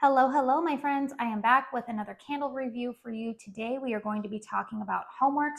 Hello, hello, my friends. I am back with another candle review for you. Today, we are going to be talking about HOMEWORX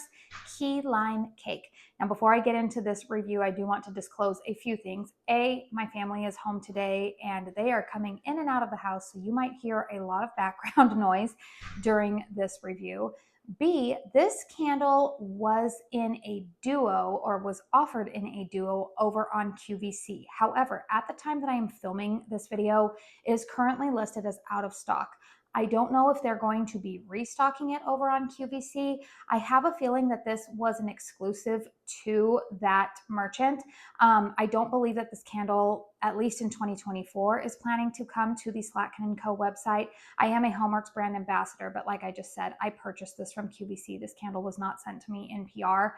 Key Lime Cake. Now, before I get into this review, I do want to disclose a few things. A, my family is home today and they are coming in and out of the house, so you might hear a lot of background noise during this review. B, this candle was in a duo or was offered in a duo over on QVC. However, at the time that I am filming this video, it is currently listed as out of stock. I don't know if they're going to be restocking it over on QVC. I have a feeling that this was an exclusive to that merchant. I don't believe that this candle, at least in 2024, is planning to come to the Slatkin & Co. website. I am a HOMEWORX brand ambassador, but like I just said, I purchased this from QVC. This candle was not sent to me in PR,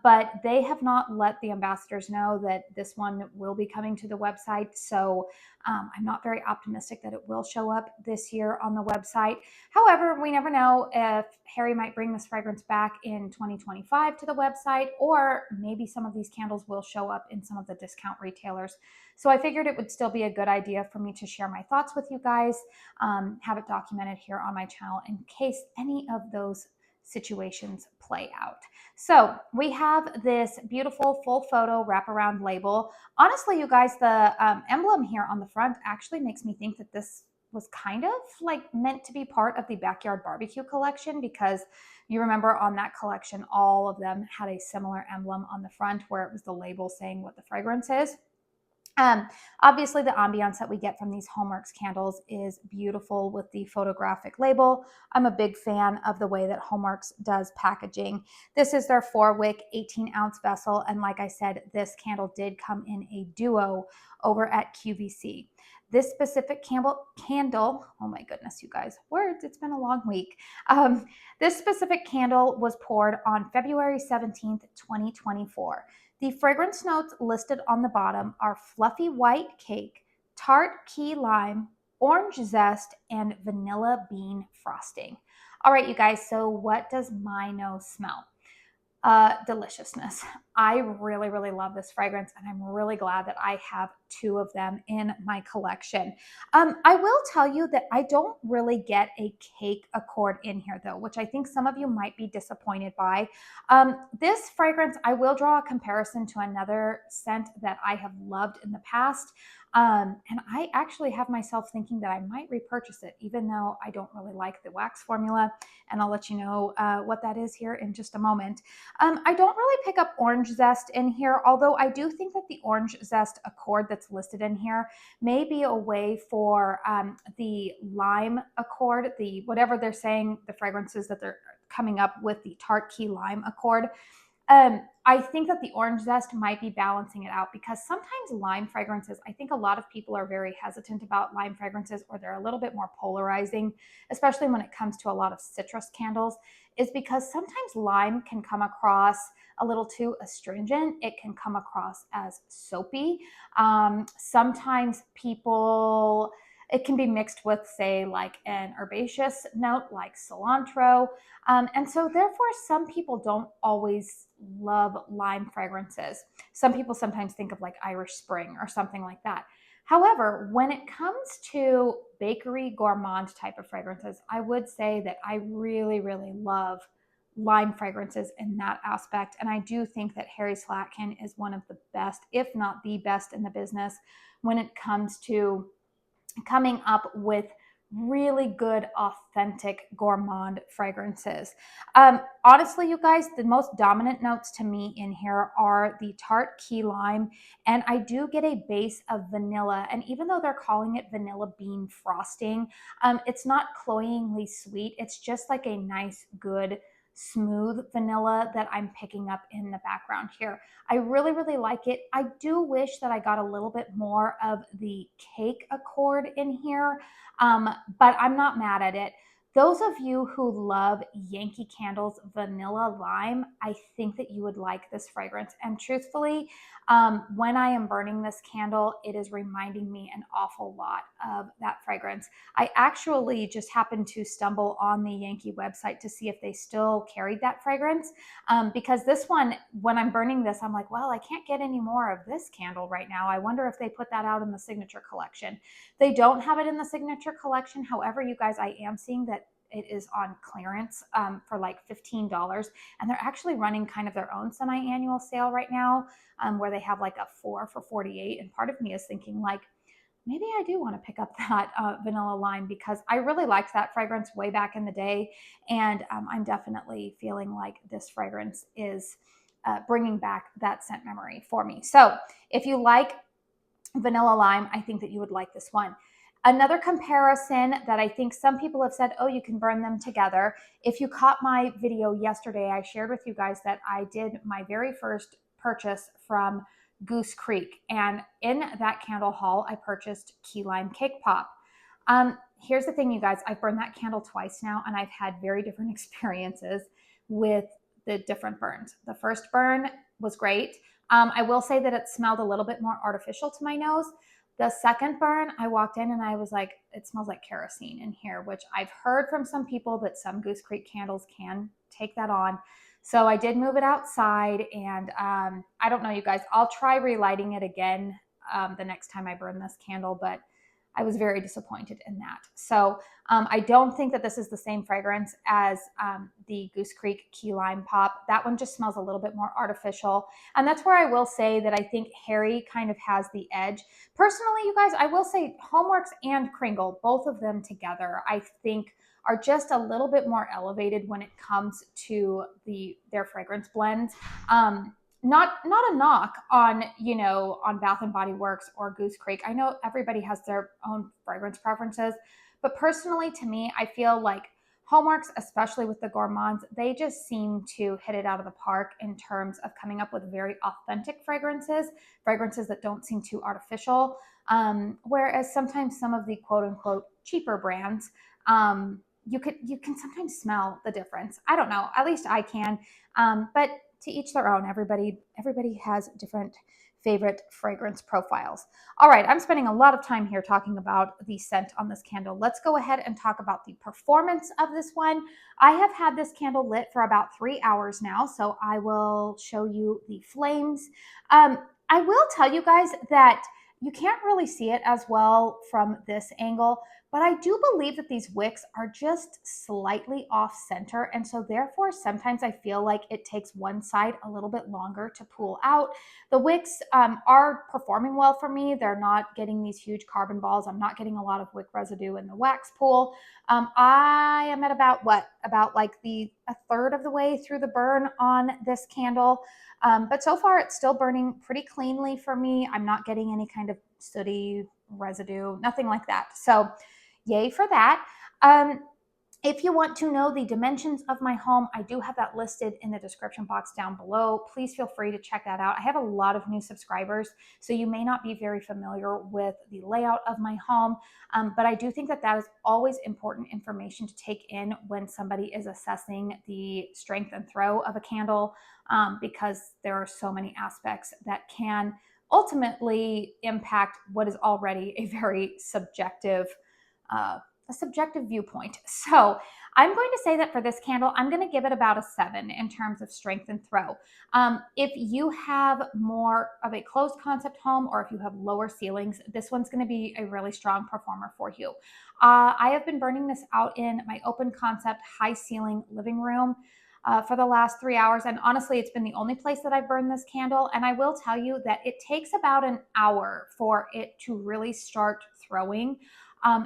but they have not let the ambassadors know that this one will be coming to the website. So I'm not very optimistic that it will show up this year on the website. However, we never know if Harry might bring this fragrance back in 2025 to the website, or maybe some of these candles will show up in some of the discount retailers. So I figured it would still be a good idea for me to share my thoughts with you guys, have it documented here on my channel in case any of those situations play out. So we have this beautiful full photo wraparound label. Honestly, you guys, the emblem here on the front actually makes me think that this was kind of like meant to be part of the Backyard Barbecue collection, because you remember on that collection, all of them had a similar emblem on the front where it was the label saying what the fragrance is. Obviously, the ambiance that we get from these HOMEWORX candles is beautiful with the photographic label. I'm a big fan of the way that HOMEWORX does packaging. This is their 4-wick, 18-ounce vessel, and like I said, this candle did come in a duo over at QVC. This specific candle, oh my goodness, you guys, words, it's been a long week. This specific candle was poured on February 17th, 2024. The fragrance notes listed on the bottom are fluffy white cake, tart key lime, orange zest, and vanilla bean frosting. All right, you guys, so what does my nose smell? Deliciousness. I really, really love this fragrance, and I'm really glad that I have 2 of them in my collection. I will tell you that I don't really get a cake accord in here though, which I think some of you might be disappointed by. This fragrance, I will draw a comparison to another scent that I have loved in the past. And I actually have myself thinking that I might repurchase it, even though I don't really like the wax formula. And I'll let you know what that is here in just a moment. I don't really pick up orange zest in here, although I do think that the orange zest accord that's listed in here may be a way for the lime accord, the whatever they're saying, the fragrances that they're coming up with, the tart key lime accord. I think that the orange zest might be balancing it out, because sometimes lime fragrances, I think a lot of people are very hesitant about lime fragrances, or they're a little bit more polarizing, especially when it comes to a lot of citrus candles, is because sometimes lime can come across a little too astringent. It can come across as soapy. Sometimes people, it can be mixed with, say, like an herbaceous note like cilantro. And so therefore, some people don't always love lime fragrances. Some people sometimes think of like Irish Spring or something like that. However, when it comes to bakery gourmand type of fragrances, I would say that I really, really love lime fragrances in that aspect. And I do think that Harry Slatkin is one of the best, if not the best in the business when it comes to coming up with really good, authentic gourmand fragrances. Honestly, you guys, the most dominant notes to me in here are the tart key lime, and I do get a base of vanilla. And even though they're calling it vanilla bean frosting, it's not cloyingly sweet. It's just like a nice, good, smooth vanilla that I'm picking up in the background here. I really, really like it. I do wish that I got a little bit more of the cake accord in here, but I'm not mad at it. Those of you who love Yankee Candle's Vanilla Lime, I think that you would like this fragrance. And truthfully, when I am burning this candle, it is reminding me an awful lot of that fragrance. I actually just happened to stumble on the Yankee website to see if they still carried that fragrance, because this one, when I'm burning this, I'm like, well, I can't get any more of this candle right now. I wonder if they put that out in the Signature Collection. They don't have it in the Signature Collection. However, you guys, I am seeing that it is on clearance for like $15, and they're actually running kind of their own semi-annual sale right now, where they have like a 4 for $48. And part of me is thinking like, maybe I do want to pick up that Vanilla Lime, because I really liked that fragrance way back in the day, and I'm definitely feeling like this fragrance is bringing back that scent memory for me. So if you like Vanilla Lime, I think that you would like this one. Another comparison that I think some people have said, oh, you can burn them together. If you caught my video yesterday, I shared with you guys that I did my very first purchase from Goose Creek. And in that candle haul, I purchased Key Lime Cake Pop. Here's the thing, you guys, I've burned that candle twice now, and I've had very different experiences with the different burns. The first burn was great. I will say that it smelled a little bit more artificial to my nose. The second burn, I walked in and I was like, it smells like kerosene in here, which I've heard from some people that some Goose Creek candles can take that on. So I did move it outside, and I don't know, you guys, I'll try relighting it again the next time I burn this candle, but I was very disappointed in that. So I don't think that this is the same fragrance as the Goose Creek Key Lime Pop. That one just smells a little bit more artificial. And that's where I will say that I think Harry kind of has the edge. Personally, you guys, I will say HOMEWORX and Kringle, both of them together, I think are just a little bit more elevated when it comes to their fragrance blends. Not a knock on, on Bath and Body Works or Goose Creek. I know everybody has their own fragrance preferences, but personally, to me, I feel like HOMEWORX, especially with the Gourmands, they just seem to hit it out of the park in terms of coming up with very authentic fragrances that don't seem too artificial. Whereas sometimes some of the quote unquote cheaper brands, you can sometimes smell the difference. I don't know, at least I can. But to each their own. Everybody has different favorite fragrance profiles. All right, I'm spending a lot of time here talking about the scent on this candle. Let's go ahead and talk about the performance of this one. I have had this candle lit for about 3 hours now, so I will show you the flames. I will tell you guys that you can't really see it as well from this angle, but I do believe that these wicks are just slightly off center. And so therefore, sometimes I feel like it takes one side a little bit longer to pool out. The wicks are performing well for me. They're not getting these huge carbon balls. I'm not getting a lot of wick residue in the wax pool. I am at about like a third of the way through the burn on this candle. But so far it's still burning pretty cleanly for me. I'm not getting any kind of sooty residue, nothing like that. So yay for that. If you want to know the dimensions of my home, I do have that listed in the description box down below. Please feel free to check that out. I have a lot of new subscribers, so you may not be very familiar with the layout of my home, but I do think that that is always important information to take in when somebody is assessing the strength and throw of a candle, because there are so many aspects that can ultimately impact what is already a very subjective viewpoint. So I'm going to say that for this candle, I'm going to give it about a 7 in terms of strength and throw. If you have more of a closed concept home, or if you have lower ceilings, this one's going to be a really strong performer for you. I have been burning this out in my open concept high ceiling living room for the last 3 hours. And honestly, it's been the only place that I've burned this candle. And I will tell you that it takes about an hour for it to really start throwing.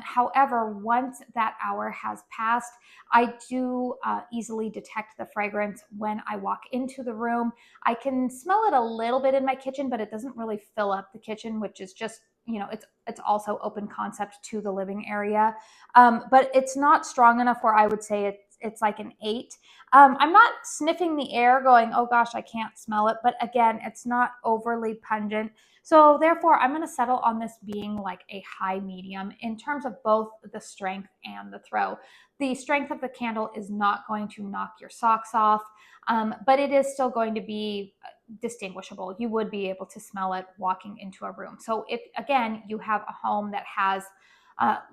However, once that hour has passed, I do easily detect the fragrance when I walk into the room. I can smell it a little bit in my kitchen, but it doesn't really fill up the kitchen, which is just, it's also open concept to the living area. But it's not strong enough where I would say it's like an 8. I'm not sniffing the air going, oh gosh, I can't smell it. But again, it's not overly pungent. So therefore, I'm going to settle on this being like a high medium in terms of both the strength and the throw. The strength of the candle is not going to knock your socks off, but it is still going to be distinguishable. You would be able to smell it walking into a room. So if, again, you have a home that has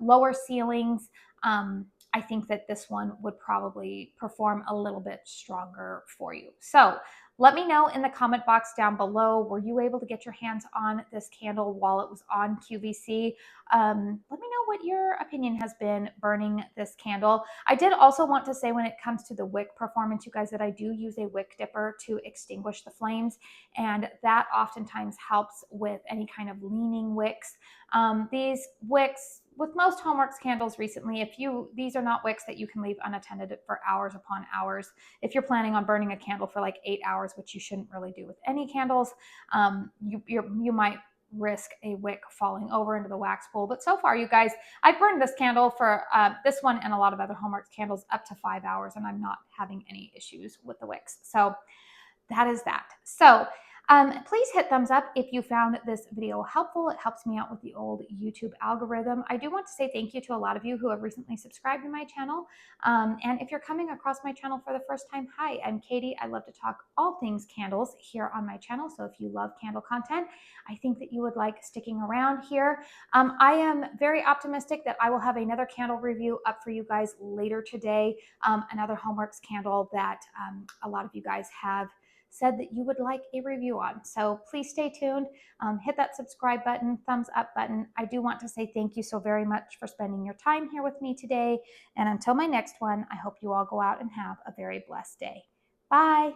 lower ceilings, I think that this one would probably perform a little bit stronger for you. So let me know in the comment box down below, were you able to get your hands on this candle while it was on QVC? Let me know what your opinion has been burning this candle. I did also want to say, when it comes to the wick performance, you guys, that I do use a wick dipper to extinguish the flames, and that oftentimes helps with any kind of leaning wicks. These wicks, with most HOMEWORX candles recently, these are not wicks that you can leave unattended for hours upon hours. If you're planning on burning a candle for like 8 hours, which you shouldn't really do with any candles, you might risk a wick falling over into the wax pool. But so far, you guys, I've burned this candle for this one and a lot of other HOMEWORX candles up to 5 hours, and I'm not having any issues with the wicks. So that is that. So please hit thumbs up if you found this video helpful. It helps me out with the old YouTube algorithm. I do want to say thank you to a lot of you who have recently subscribed to my channel. And if you're coming across my channel for the first time, hi, I'm Katie. I love to talk all things candles here on my channel. So if you love candle content, I think that you would like sticking around here. I am very optimistic that I will have another candle review up for you guys later today. Another HOMEWORX candle that a lot of you guys have said that you would like a review on. So please stay tuned. Hit that subscribe button, thumbs up button. I do want to say thank you so very much for spending your time here with me today. And until my next one, I hope you all go out and have a very blessed day. Bye.